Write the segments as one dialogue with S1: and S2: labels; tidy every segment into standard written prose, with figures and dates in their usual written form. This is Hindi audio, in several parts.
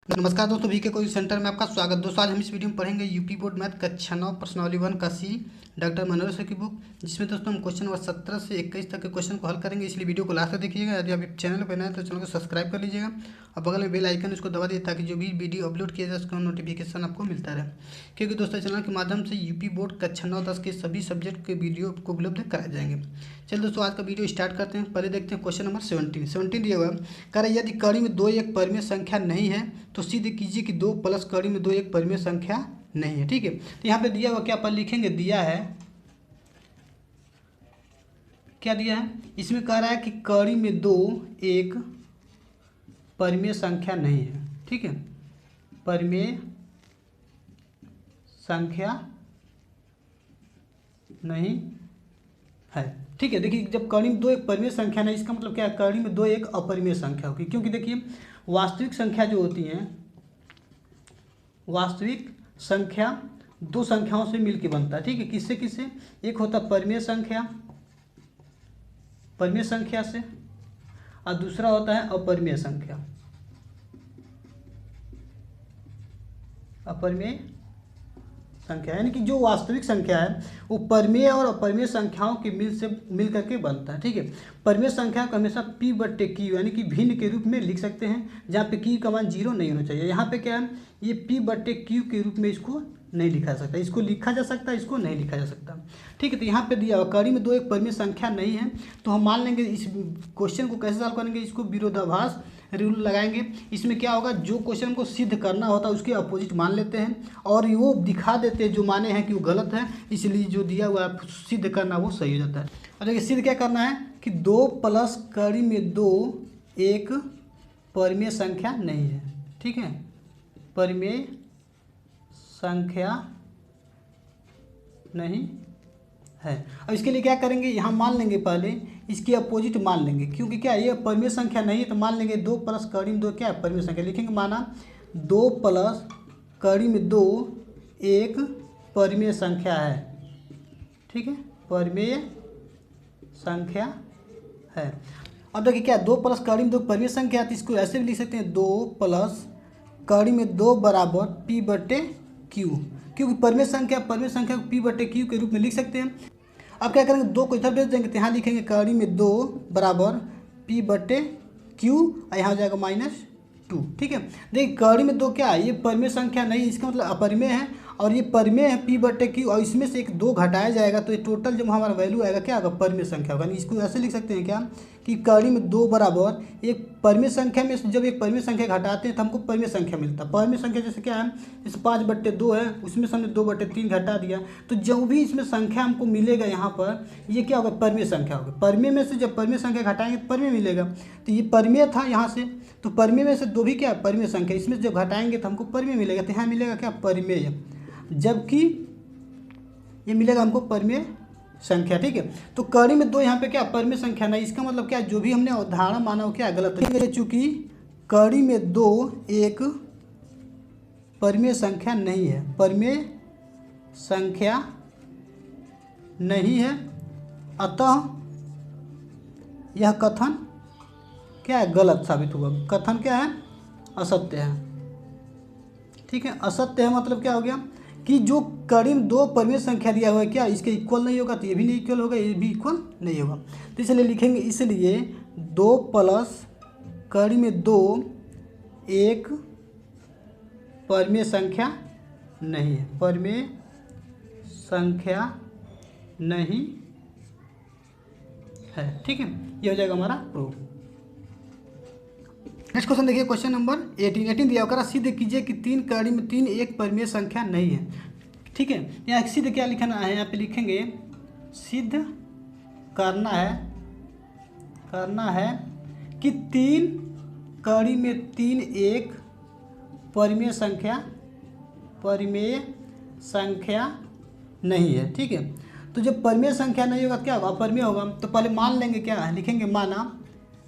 S1: नमस्कार दोस्तों, वीके कोचिंग सेंटर में आपका स्वागत। दोस्तों आज हम इस वीडियो में पढ़ेंगे यूपी बोर्ड मैथ कक्षा 9 प्रश्नावली 1 का सी डॉक्टर मनोज सर की बुक, जिसमें दोस्तों हम क्वेश्चन नंबर 17 से 21 तक के क्वेश्चन को हल करेंगे। इसलिए वीडियो को लास्ट तक देखिएगा। यदि आप चैनल पर नए हैं तो चैनल को सब्सक्राइब कर लीजिएगा और बगल में बेल आइकन उसको दबा दीजिए ताकि जो भी वीडियो अपलोड किया जाए उसका नोटिफिकेशन आपको मिलता रहे। क्योंकि दोस्तों चैनल के माध्यम से यूपी बोर्ड कक्षा 9-10 के सभी सब्जेक्ट के वीडियो को उपलब्ध कराए जाएंगे। चलिए दोस्तों आज का वीडियो स्टार्ट करते हैं। पहले देखते हैं क्वेश्चन नंबर 17 दिया हुआ है। कह रहा है यदि कड़ी में 2 एक परिमेय संख्या नहीं है तो सिद्ध कीजिए कि 2 प्लस कड़ी में 2 एक परिमेय संख्या नहीं है। ठीक है, तो यहाँ पे दिया हुआ क्या पर लिखेंगे, दिया है क्या दिया है, इसमें कह रहा है कि कड़ी में 2 एक परिमेय संख्या नहीं है। ठीक है, परिमेय संख्या नहीं है। ठीक है, देखिए जब कड़ी में 2 एक परिमेय संख्या नहीं, इसका मतलब क्या है, कड़ी में 2 एक अपरिमेय संख्या होगी। क्योंकि देखिए वास्तविक संख्या जो होती हैं, वास्तविक संख्या दो संख्याओं से मिलकर बनता है। ठीक है, किससे किससे, एक होता है परिमेय संख्या, परिमेय संख्या से, और दूसरा होता है अपरिमेय संख्या, अपरिमेय संख्या। यानी कि जो वास्तविक संख्या है वो परिमेय और अपरिमेय संख्याओं के मिल करके बनता है। ठीक है, परिमेय संख्या को हमेशा p/q यानी कि भिन्न के रूप में लिख सकते हैं, जहाँ पे q का मान 0 नहीं होना चाहिए। यहाँ पे क्या है, ये p/q के रूप में इसको नहीं लिखा जा सकता, इसको लिखा जा सकता है, इसको नहीं लिखा जा सकता। ठीक है, तो यहाँ पे दिया हुआ कड़ी में 2 एक परिमेय संख्या नहीं है, तो हम मान लेंगे इस क्वेश्चन को कैसे सॉल्व करेंगे, इसको विरोधाभास रूल लगाएंगे। इसमें क्या होगा, जो क्वेश्चन को सिद्ध करना होता है उसके अपोजिट मान लेते हैं और वो दिखा देते हैं जो माने हैं कि वो गलत है, इसलिए जो दिया हुआ है सिद्ध करना वो सही हो जाता है। और देखिए सिद्ध क्या करना है कि 2 प्लस कड़ी में 2 एक परिमेय संख्या नहीं है। ठीक है, परिमेय संख्या नहीं है। अब इसके लिए क्या करेंगे, यहाँ मान लेंगे, पहले इसके अपोजिट मान लेंगे। क्योंकि क्या ये परिमेय संख्या नहीं है तो मान लेंगे 2 प्लस कड़ी में 2 क्या है, परिमेय संख्या। लिखेंगे माना 2 प्लस कड़ी में 2 एक परिमेय संख्या है। ठीक है, परिमेय संख्या है। अब देखिए क्या 2 प्लस कड़ी में 2 परिमेय संख्या है, तो इसको ऐसे भी लिख सकते हैं 2 प्लस कड़ी में 2 बराबर p/q। क्योंकि परिमेय संख्या को p/q के रूप में लिख सकते हैं। अब क्या करेंगे, 2 को इधर भेज देंगे तो यहाँ लिखेंगे कड़ी में 2 बराबर p/q और यहाँ हो जाएगा -2। ठीक है, देखिए कड़ी में 2 क्या है, ये परिमेय संख्या नहीं, इसका मतलब अपरिमेय है, और ये परिमेय है p/q, और इसमें से एक 2 घटाया जाएगा तो ये टोटल जब हमारा वैल्यू आएगा क्या होगा, परिमेय संख्या होगा। इसको ऐसे लिख सकते हैं क्या कि कड़ी में 2 बराबर एक परिमेय संख्या में से जब एक परिमेय संख्या घटाते हैं तो हमको परिमेय संख्या मिलता है। परिमेय संख्या जैसे क्या है, जैसे 5/2 है, उसमें से हमने 2/3 घटा दिया, तो जो भी इसमें संख्या हमको मिलेगा यहाँ पर ये क्या होगा, परिमेय संख्या होगा। परिमेय में से जब परिमेय संख्या घटाएंगे तो परिमेय मिलेगा, तो ये परिमेय था यहाँ से, तो परिमेय में से 2 भी क्या है, परिमेय संख्या, इसमें जब घटाएंगे तो हमको परिमेय मिलेगा, तो यहाँ मिलेगा क्या, परिमेय, जबकि ये मिलेगा हमको परिमेय संख्या। ठीक है, तो कड़ी में 2 यहाँ पे क्या परिमेय संख्या नहीं, इसका मतलब क्या जो भी हमने उदाहरण माना वो क्या गलत है। चूंकि कड़ी में 2 एक परिमेय संख्या नहीं है, परिमेय संख्या नहीं है, अतः यह कथन क्या है, गलत साबित हुआ। कथन क्या है, असत्य है। ठीक है, असत्य है मतलब क्या हो गया कि जो कड़ी में 2 परिमेय संख्या दिया हुआ है क्या इसके इक्वल नहीं होगा, तो ये भी नहीं इक्वल होगा, ये भी इक्वल नहीं होगा। तो इसलिए लिखेंगे, इसलिए 2 प्लस कड़ी में 2 एक परिमेय संख्या नहीं है, परिमेय संख्या नहीं है। ठीक है, ये हो जाएगा हमारा प्रूफ। नेक्स्ट क्वेश्चन देखिए, क्वेश्चन नंबर 18 दिया होगा, सिद्ध कीजिए कि 3 कड़ी में 3 एक परिमेय संख्या नहीं है। ठीक है, यहाँ सिद्ध क्या लिखना है, यहाँ पे लिखेंगे सिद्ध करना है कि 3 कड़ी में 3 एक परिमेय संख्या नहीं है। ठीक है, तो जब परिमेय संख्या नहीं होगा क्या होगा, अपरिमेय होगा। तो पहले मान लेंगे क्या, लिखेंगे माना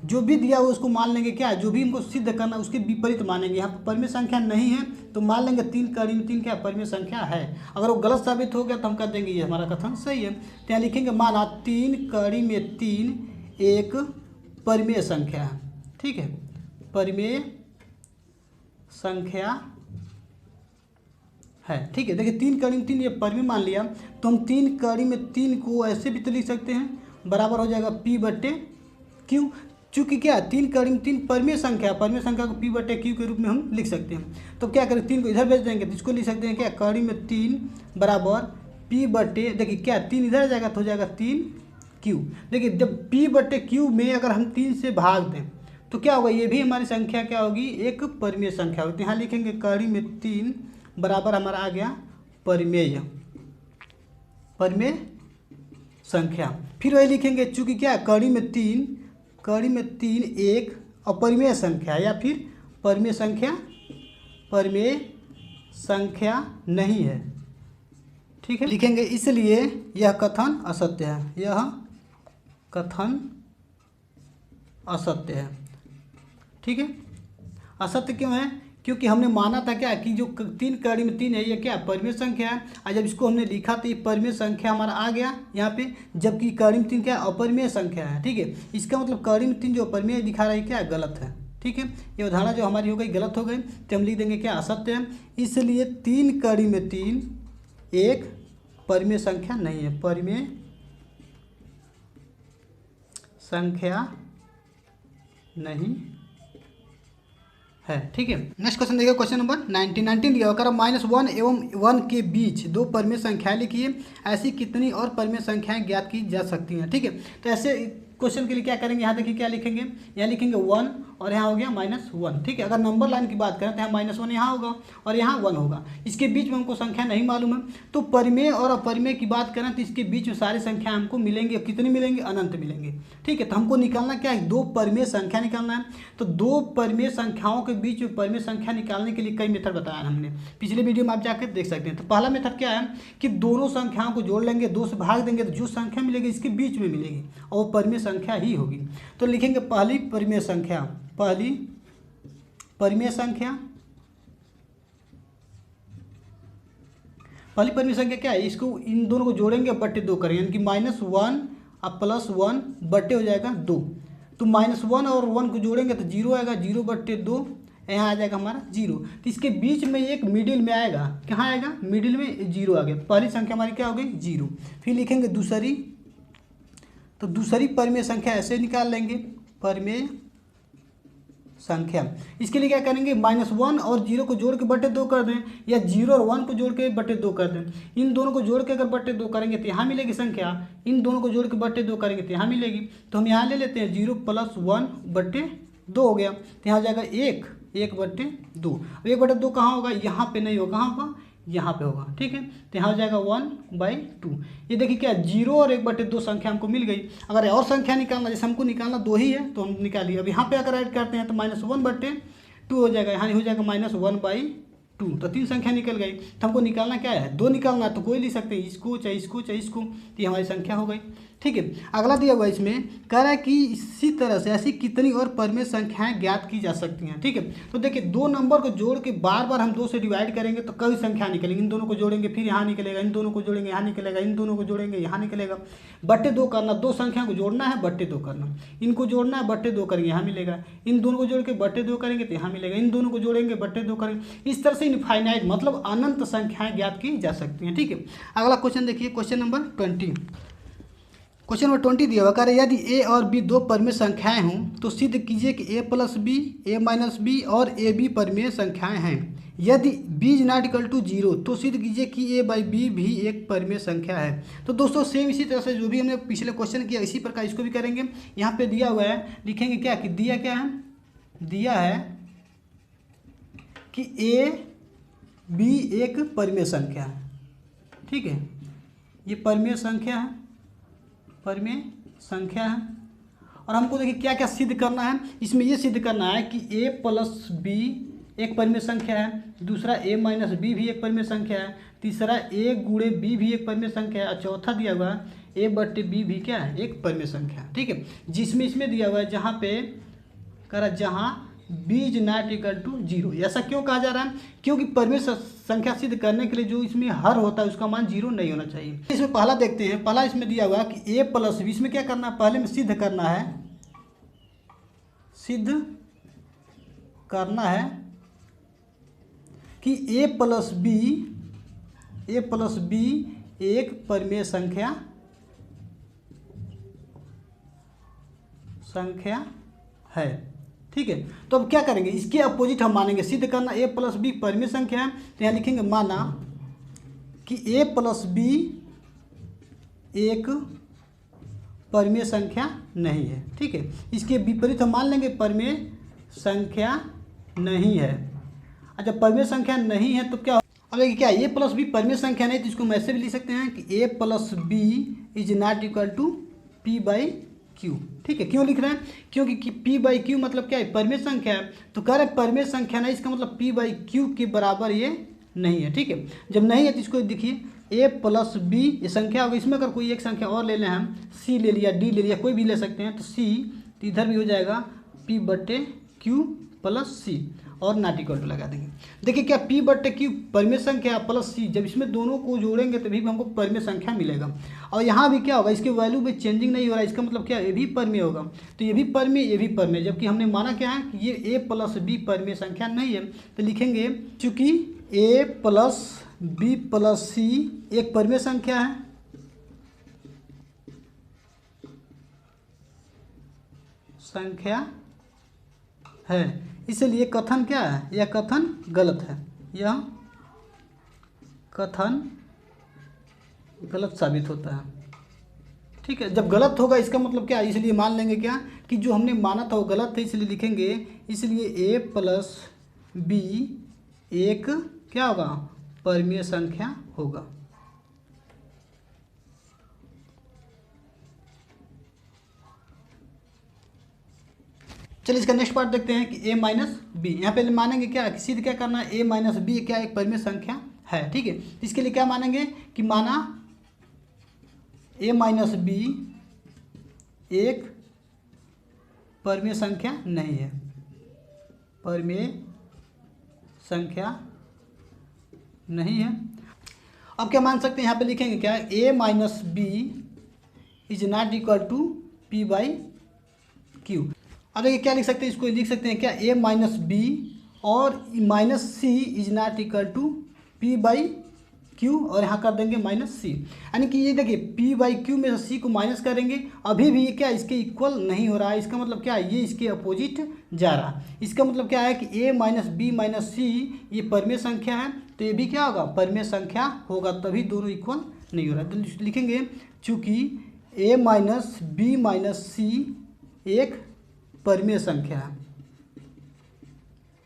S1: जो भी दिया हो उसको मान लेंगे क्या, जो भी हमको सिद्ध करना उसके विपरीत मानेंगे। यहाँ पर परिमेय संख्या नहीं है तो मान लेंगे 3 कड़ी में 3 क्या परिमेय संख्या है। अगर वो गलत साबित हो गया तो हम कह देंगे ये हमारा कथन सही है। तो यहाँ लिखेंगे माना 3 कड़ी में 3 एक परिमेय संख्या है। ठीक है, परिमेय संख्या है। ठीक है, देखिए 3 कड़ी में 3 ये परिमेय मान लिया, तो हम 3 कड़ी में 3 को ऐसे भी तो लिख सकते हैं, बराबर हो जाएगा P बटे Q। चूँकि क्या 3 कड़ी में 3 परिमेय संख्या को P बटे Q के रूप में हम लिख सकते हैं। तो क्या करें, 3 को इधर भेज देंगे तो इसको लिख सकते हैं क्या, कड़ी में 3 बराबर P बटे, देखिए क्या 3 इधर आ जाएगा तो हो जाएगा 3Q। देखिए जब P बटे Q में अगर हम 3 से भाग दें तो क्या होगा, ये भी हमारी संख्या क्या होगी, एक परिमेय संख्या होगी। तो यहाँ लिखेंगे कड़ी में 3 बराबर हमारा आ गया परिमेय संख्या। फिर वही लिखेंगे, चूँकि क्या कड़ी में 3 एक अपरिमेय संख्या या फिर परिमेय संख्या नहीं है। ठीक है, लिखेंगे इसलिए यह कथन असत्य है। ठीक है, असत्य क्यों है, क्योंकि हमने माना था क्या कि जो 3 कड़ी में 3 है ये क्या परिमेय संख्या है, और जब इसको हमने लिखा तो ये परिमेय संख्या हमारा आ गया यहाँ पे, जबकि कड़ी में 3 क्या अपरिमेय संख्या है। ठीक है, इसका मतलब कड़ी में 3 जो अपरिमेय दिखा रहा है क्या गलत है। ठीक है, ये उदाहरण जो हमारी हो गई गलत हो गई, तो हम लिख देंगे क्या असत्य है। इसलिए 3 कड़ी में 3 एक परिमेय संख्या नहीं है, परिमेय संख्या नहीं है। ठीक है, नेक्स्ट क्वेश्चन देखिए, क्वेश्चन नंबर 19 दिया होगा, -1 एवं 1 के बीच 2 परिमेय संख्याएं लिखिए, ऐसी कितनी और परिमेय संख्याएं ज्ञात की जा सकती हैं। ठीक है, तो ऐसे क्वेश्चन के लिए क्या करेंगे, यहाँ देखिए क्या लिखेंगे, यहाँ लिखेंगे 1 और यहाँ हो गया -1। ठीक है, अगर नंबर लाइन की बात करें तो यहाँ -1 यहाँ होगा और यहाँ 1 होगा, इसके बीच में हमको संख्या नहीं मालूम है। तो परिमेय और अपरिमेय की बात करें तो इसके बीच में सारी संख्या हमको मिलेंगे, कितनी मिलेंगे, अनंत मिलेंगे। ठीक है, तो हमको निकालना क्या है, 2 परिमेय संख्या निकालना है। तो 2 परिमेय संख्याओं के बीच में परिमेय संख्या निकालने के लिए कई मेथड बताया हमने, पिछले वीडियो में आप जाकर देख सकते हैं। तो पहला मेथड क्या है कि दोनों संख्याओं को जोड़ लेंगे, 2 से भाग देंगे तो जो संख्या मिलेगी इसके बीच में मिलेगी और वो परिमेय संख्या ही होगी। तो लिखेंगे पहली परिमेय संख्या क्या है, इसको इन दोनों को जोड़ेंगे बट्टे 2 करेंगे, यानी कि -1 और +1 बट्टे हो जाएगा 2। तो -1 और 1 को जोड़ेंगे तो 0 आएगा, 0 बट्टे 2 यहाँ आ जाएगा हमारा 0। तो इसके बीच में एक मिडिल में आएगा, कहाँ आएगा, मिडिल में 0 आ गया। पहली संख्या हमारी क्या हो गई, 0। फिर लिखेंगे दूसरी, तो दूसरी परिमेय संख्या ऐसे निकाल लेंगे, परिमेय संख्या। इसके लिए क्या करेंगे, -1 और 0 को जोड़ के बट्टे 2 कर दें, या 0 और 1 को जोड़ के बट्टे 2 कर दें। इन दोनों को जोड़ के अगर बट्टे 2 करेंगे तो यहाँ मिलेगी संख्या, इन दोनों को जोड़ के बट्टे 2 करेंगे तो यहाँ मिलेगी। तो हम यहाँ ले लेते हैं 0 + 1 बट्टे 2 हो गया, तो यहाँ हो जाएगा 1 बट्टे 2। 1 बट्टे 2 कहाँ होगा, यहाँ पे नहीं होगा, कहाँ होगा, यहाँ पे होगा। ठीक है, तो यहाँ हो जाएगा 1/2। ये देखिए क्या 0 और 1/2 संख्या हमको मिल गई। अगर और संख्या निकालना, जैसे हमको निकालना 2 ही है तो हम निकालिए। अब यहाँ पे अगर ऐड करते हैं तो -1/2 हो जाएगा, यहाँ हो जाएगा -1/2। तो 3 संख्या निकल गई। तो हमको निकालना क्या है, 2 निकालना है, तो कोई लिख सकते हैं, इसको चाहे इसको चाहे इसको, तो ये हमारी संख्या हो गई। ठीक है, अगला दिया हुआ इसमें कह रहा है कि इसी तरह से ऐसी कितनी और परिमेय संख्याएं ज्ञात की जा सकती हैं। ठीक है, तो देखिए 2 नंबर को जोड़ के बार बार हम 2 से डिवाइड करेंगे तो कई संख्या निकलेंगी। इन दोनों को जोड़ेंगे फिर यहाँ निकलेगा, इन दोनों को जोड़ेंगे यहाँ निकलेगा, इन दोनों को जोड़ेंगे यहाँ निकलेगा। बट्टे 2 करना, 2 संख्या को जोड़ना है, बट्टे 2 करना, इनको जोड़ना है, बट्टे 2 करेंगे यहाँ मिलेगा, इन दोनों को जोड़ के बट्टे 2 करेंगे तो यहाँ मिलेगा, इन दोनों को जोड़ेंगे बट्टे 2 करेंगे। इस तरह से इनफाइनाइट मतलब अनंत संख्याएं ज्ञात की जा सकती हैं। ठीक है, अगला क्वेश्चन देखिए, क्वेश्चन नंबर 20। क्वेश्चन नंबर 20 दिया हुआ, कह यदि a और b 2 परिमेय संख्याएं हों तो सिद्ध कीजिए कि a + b, a - b और ab परिमेय संख्याएं हैं। यदि b ≠ 0 तो सिद्ध कीजिए कि a/b भी एक परिमेय संख्या है। तो दोस्तों सेम इसी तरह से जो भी हमने पिछले क्वेश्चन किया इसी प्रकार इसको भी करेंगे। यहाँ पे दिया हुआ है, लिखेंगे क्या कि दिया क्या है, दिया है कि a b एक परिमेय संख्या है। ठीक है, ये परिमेय संख्या है, परिमेय संख्या है। और हमको देखिए क्या क्या सिद्ध करना है, इसमें ये सिद्ध करना है कि a + b एक परिमेय संख्या है, दूसरा a - b भी एक परिमेय संख्या है, तीसरा a × b भी एक परिमेय संख्या है, और चौथा दिया हुआ है a/b भी क्या है, एक परिमेय संख्या। ठीक है, जिसमें इसमें दिया हुआ है जहाँ पे करा जहाँ b ≠ 0। ऐसा क्यों कहा जा रहा है, क्योंकि परिमेय संख्या सिद्ध करने के लिए जो इसमें हर होता है उसका मान 0 नहीं होना चाहिए। इसमें पहला देखते हैं, पहला इसमें दिया हुआ है कि a + b, इसमें क्या करना है, पहले में सिद्ध करना है, सिद्ध करना है कि ए प्लस बी एक परिमेय संख्या है। ठीक है, तो अब क्या करेंगे, इसके अपोजिट हम मानेंगे, सिद्ध करना ए प्लस बी परिमेय संख्या है, तो यहाँ लिखेंगे माना कि ए प्लस बी एक परिमेय संख्या नहीं है। ठीक है, इसके विपरीत हम मान लेंगे परिमेय संख्या नहीं है। अच्छा, परिमेय संख्या नहीं है तो क्या, अब देखिए क्या ए प्लस बी परिमेय संख्या नहीं, तो इसको हम ऐसे भी लिख सकते हैं कि a plus b is not equal to P by q. ठीक है, क्यों लिख रहे हैं, क्योंकि पी बाई क्यू मतलब क्या है, परिमेय संख्या है, तो कह रहे हैं परिमेय संख्या नहीं, इसका मतलब पी बाई क्यू के बराबर ये नहीं है। ठीक है, जब नहीं है तो इसको देखिए ए प्लस बी ये संख्या होगी, इसमें अगर कोई एक संख्या और ले लें हम, सी ले लिया, डी ले लिया, कोई भी ले सकते हैं, तो सी, तो इधर भी हो जाएगा पी बटे क्यू प्लस सी और नॉट इक्वल टू लगा देंगे। देखिए क्या पी बटे क्यू परिमेय संख्या प्लस सी, जब इसमें दोनों को जोड़ेंगे तभी हमको परिमेय संख्या मिलेगा। और यहाँ भी क्या होगा, इसके वैल्यू में चेंजिंग नहीं हो रहा है, इसका मतलब क्या, ये भी परिमेय होगा, तो ये भी परिमेय, ये भी परिमेय, जबकि हमने माना क्या है कि ये ए प्लस बी परिमेय संख्या नहीं है, तो लिखेंगे चूँकि ए प्लस बी प्लस सी एक परिमेय संख्या है, इसलिए कथन क्या है, यह कथन गलत है, यह कथन गलत साबित होता है। ठीक है, जब गलत होगा इसका मतलब क्या, इसलिए मान लेंगे क्या कि जो हमने माना था वो गलत है, इसलिए लिखेंगे, इसलिए ए प्लस बी एक क्या होगा, परिमेय संख्या होगा। चलिए इसका नेक्स्ट पार्ट देखते हैं कि a माइनस बी, यहाँ पे मानेंगे क्या, सिद्ध क्या करना है, a माइनस बी क्या एक परिमेय संख्या है। ठीक है, इसके लिए क्या मानेंगे कि माना a माइनस बी एक परिमेय संख्या नहीं है, परिमेय संख्या नहीं है। अब क्या मान सकते हैं, यहाँ पे लिखेंगे क्या, a minus B is not equal to P by Q. अब देखिए क्या लिख सकते हैं, इसको लिख सकते हैं क्या, a माइनस बी और minus C is not equal to P by Q, और यहाँ कर देंगे माइनस सी, यानी कि ये देखिए p बाई क्यू में से c को माइनस करेंगे, अभी भी ये क्या इसके इक्वल नहीं हो रहा है, इसका मतलब क्या है, ये इसके अपोजिट जा रहा है। इसका मतलब क्या है कि a माइनस बी माइनस सी ये परिमेय संख्या है, तो ये भी क्या होगा, परिमेय संख्या होगा, तभी दोनों इक्वल नहीं हो रहा है। तो लिखेंगे चूँकि a माइनस बी माइनस सी एक परिमेय संख्या है,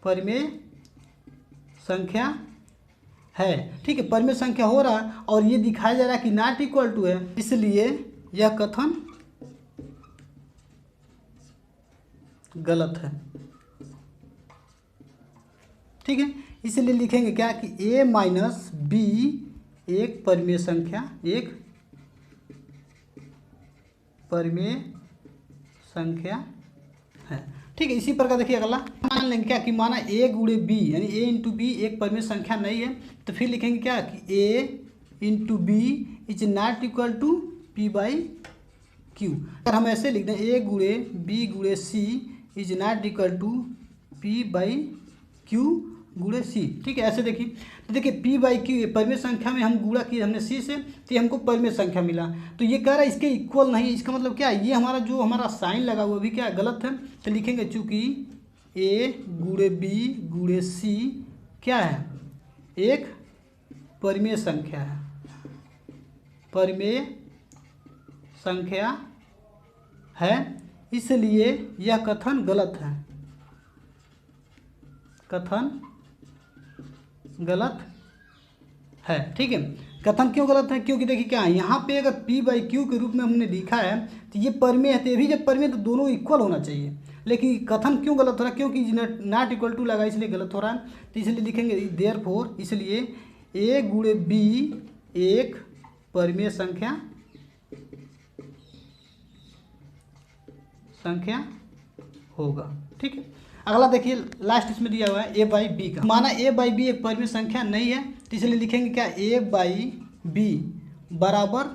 S1: परिमेय संख्या है। ठीक है, परिमेय संख्या हो रहा है और ये दिखाया जा रहा है कि नॉट इक्वल टू है, इसलिए यह कथन गलत है। ठीक है, इसलिए लिखेंगे क्या कि a माइनस बी एक परिमेय संख्या, एक परिमेय संख्या है। ठीक है, इसी प्रकार देखिए अगला मान लेंगे क्या कि माना a गुणे बी यानी a इंटू बी एक परिमेय संख्या नहीं है, तो फिर लिखेंगे क्या कि a into b is not equal to P by q. अगर हम ऐसे लिख दें a गुणे बी गुणे c is not equal to P by q गुणे सी। ठीक है, ऐसे देखिए, तो देखिए p बाई क्यू परिमेय संख्या में हम गुणा किए हमने c से, तो ये हमको परिमेय संख्या मिला, तो ये कह रहा है इसके इक्वल नहीं, इसका मतलब क्या है, ये हमारा जो हमारा साइन लगा हुआ भी क्या गलत है, तो लिखेंगे चूँकि a गुणे बी गुणे सी क्या है, एक परिमेय संख्या है, परिमेय संख्या है, इसलिए यह कथन गलत है, कथन गलत है। ठीक है, कथन क्यों गलत है, क्योंकि देखिए क्या है, यहाँ पे अगर p बाई क्यू के रूप में हमने लिखा है तो ये परिमेय है, तो ये भी जब परिमेय तो दोनों इक्वल होना चाहिए, लेकिन कथन क्यों गलत हो रहा है, क्योंकि नॉट इक्वल टू लगा इसलिए गलत हो रहा है। तो इसलिए लिखेंगे देयरफॉर, इसलिए a गुणे b एक परिमेय संख्या होगा। ठीक है, अगला देखिए लास्ट इसमें दिया हुआ है a बाई बी का, माना a बाई बी एक परिमेय संख्या नहीं है, तो इसलिए लिखेंगे क्या a बाई बी बराबर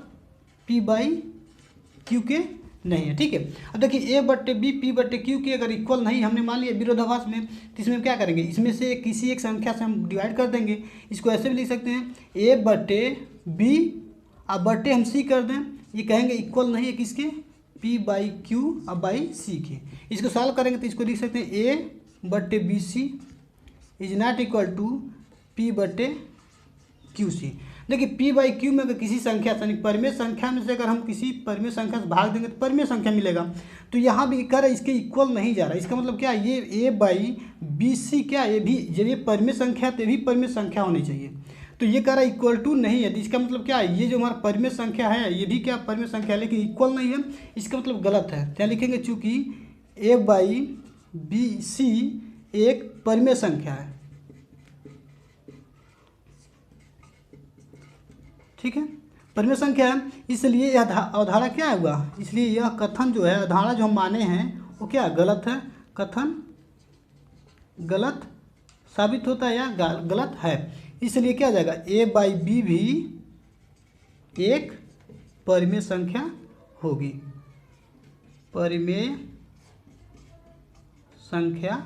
S1: p बाई क्यू के नहीं है। ठीक है, अब देखिए ए बट्टे बी पी बट्टे क्यू की अगर इक्वल नहीं हमने मान लिया विरोधाभास में, तो इसमें क्या करेंगे, इसमें से किसी एक संख्या से हम डिवाइड कर देंगे। इसको ऐसे भी लिख सकते हैं ए बट्टे बी अब बट्टे हम सी कर दें, ये कहेंगे इक्वल नहीं है किसके, पी बाई क्यू अब बाई सी के। इसको सॉल्व करेंगे तो इसको लिख सकते हैं ए बट्टे B C is not equal to P बट्टे क्यू सी। देखिए पी बाई क्यू में अगर किसी संख्या से परिमेय संख्या में से अगर हम किसी परिमेय संख्या से भाग देंगे तो परिमेय संख्या मिलेगा। तो यहाँ भी कर इसके इक्वल नहीं जा रहा, इसका मतलब क्या, ये ए बाई बी सी क्या, ये भी जब ये परिमेय संख्या है तो ये भी परिमेय संख्या होनी चाहिए। तो ये कह रहा है इक्वल टू नहीं है, तो इसका मतलब क्या है, ये जो हमारा परिमेय संख्या है ये भी क्या परिमेय संख्या है, लेकिन इक्वल नहीं है, इसका मतलब गलत है। क्या लिखेंगे, चूँकि ए बाई बी सी एक परिमेय संख्या है। ठीक है, परिमेय संख्या है, इसलिए यह अवधारणा क्या हुआ, इसलिए यह कथन जो है अवधारणा जो हम माने हैं वो क्या गलत है, कथन गलत साबित होता है या गलत है। इसलिए क्या हो जाएगा, ए बाई बी भी एक परिमेय संख्या होगी, परिमेय संख्या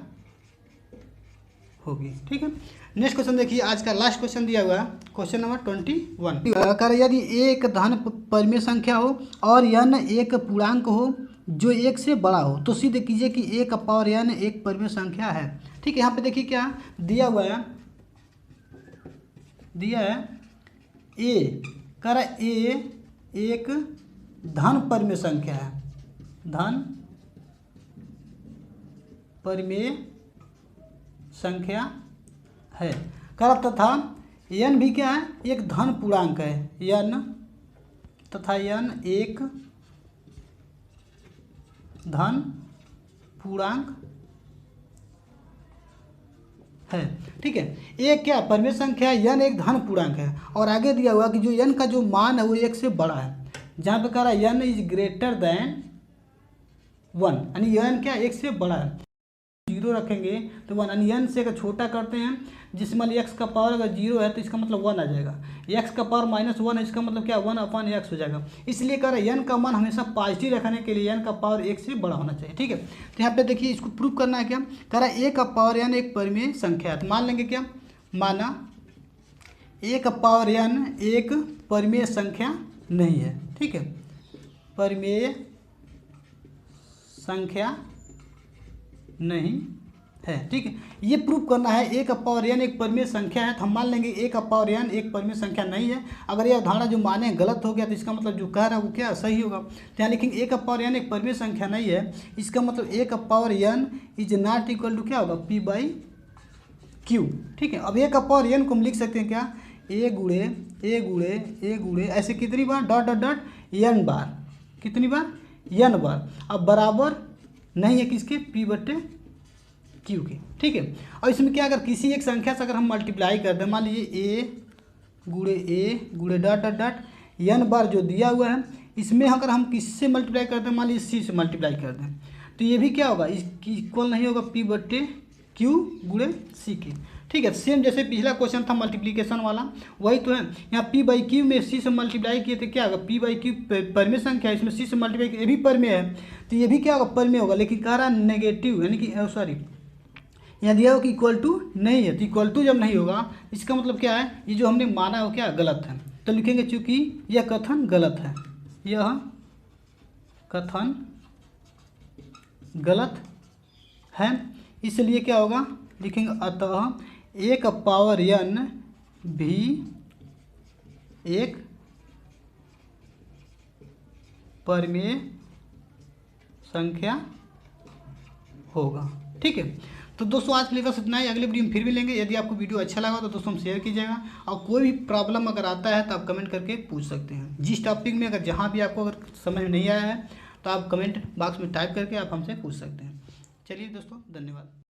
S1: होगी। ठीक है, नेक्स्ट क्वेश्चन देखिए, आज का लास्ट क्वेश्चन दिया हुआ है, क्वेश्चन नंबर 21। कर यदि एक धन परिमेय संख्या हो और n एक पूर्णांक हो जो एक से बड़ा हो तो सिद्ध कीजिए कि a का पावर n एक परिमेय संख्या है। ठीक है, यहाँ पे देखिए क्या दिया हुआ है, दिया है a, कर a एक धन परिमेय संख्या है, धन परिमेय संख्या है, कर तथा n भी क्या है, एक धन पूर्णांक है, n तथा n एक धन पूर्णांक है। ठीक है, एक क्या परिमेय संख्या है, n एक धन पूर्णांक है, और आगे दिया हुआ कि जो n का जो मान है वो एक से बड़ा है, जहाँ पे कह रहा है n इज ग्रेटर देन 1, यानी n क्या एक से बड़ा है। जीरो रखेंगे तो 1, यानी n से अगर छोटा करते हैं, जिसमें मान x का पावर अगर 0 है तो इसका मतलब 1 आ जाएगा, x का पावर -1 है, इसका मतलब क्या 1/x हो जाएगा। इसलिए कह रहे हैं n का मान हमेशा पॉजिटिव रखने के लिए n का पावर 1 से बड़ा होना चाहिए। ठीक है, तो यहाँ पे देखिए इसको प्रूव करना है, क्या कह रहा है a का पावर n एक परिमेय संख्या है, तो मान लेंगे क्या, माना a का पावर n एक परिमेय संख्या नहीं है। ठीक है, परिमेय संख्या नहीं है। ठीक है, ये प्रूव करना है a का पावर n एक परिमेय संख्या है, तो हम मान लेंगे a का पावर n एक परिमेय संख्या नहीं है। अगर यह अवधारणा जो माने गलत हो गया तो इसका मतलब जो कह रहा है वो क्या सही होगा। तो यहाँ लिखेंगे a का पावर n एक परिमेय संख्या नहीं है, इसका मतलब a का power n is not equal to क्या होगा, p बाई क्यू। ठीक है, अब a का पावर n को हम लिख सकते हैं क्या, a गुड़े ऐसे कितनी बार, डॉट डॉट डॉट n बार, कितनी बार, n बार, अब बराबर नहीं है किसके, p बट्टे क्यू के। ठीक है, और इसमें क्या, अगर किसी एक संख्या से अगर हम मल्टीप्लाई कर दें, मान लीजिए a गुड़े डॉट डॉट डॉट n बार जो दिया हुआ है, इसमें अगर हम किससे मल्टीप्लाई कर दें, मान लीजिए c से मल्टीप्लाई कर दें, तो ये भी क्या होगा, इसकी इक्वल नहीं होगा p बट्टे क्यू गुड़े c के। ठीक है, सेम जैसे पिछला क्वेश्चन था मल्टीप्लिकेशन वाला, वही तो है। यहाँ p बाई क्यू में c से मल्टीप्लाई किए थे, क्या होगा, p बाई क्यू परिमेय संख्या है, इसमें c से मल्टीप्लाई किया, ये भी परिमेय है, तो ये भी क्या होगा, परिमेय होगा, लेकिन कह रहा नेगेटिव, यानी कि सॉरी यहाँ दिया हो कि इक्वल टू नहीं है, तो इक्वल टू जब नहीं होगा इसका मतलब क्या है, ये जो हमने माना है वो क्या गलत है। तो लिखेंगे चूँकि यह कथन गलत है, यह कथन गलत है, इसलिए क्या होगा, लिखेंगे अतः a का पावर n भी एक परिमेय संख्या होगा। ठीक है, तो दोस्तों आज के लिए बस इतना ही, अगले वीडियो में फिर भी लेंगे। यदि आपको वीडियो अच्छा लगा तो दोस्तों शेयर कीजिएगा, और कोई भी प्रॉब्लम अगर आता है तो आप कमेंट करके पूछ सकते हैं। जिस टॉपिक में अगर जहाँ भी आपको अगर समझ में नहीं आया है तो आप कमेंट बॉक्स में टाइप करके आप हमसे पूछ सकते हैं। चलिए दोस्तों, धन्यवाद।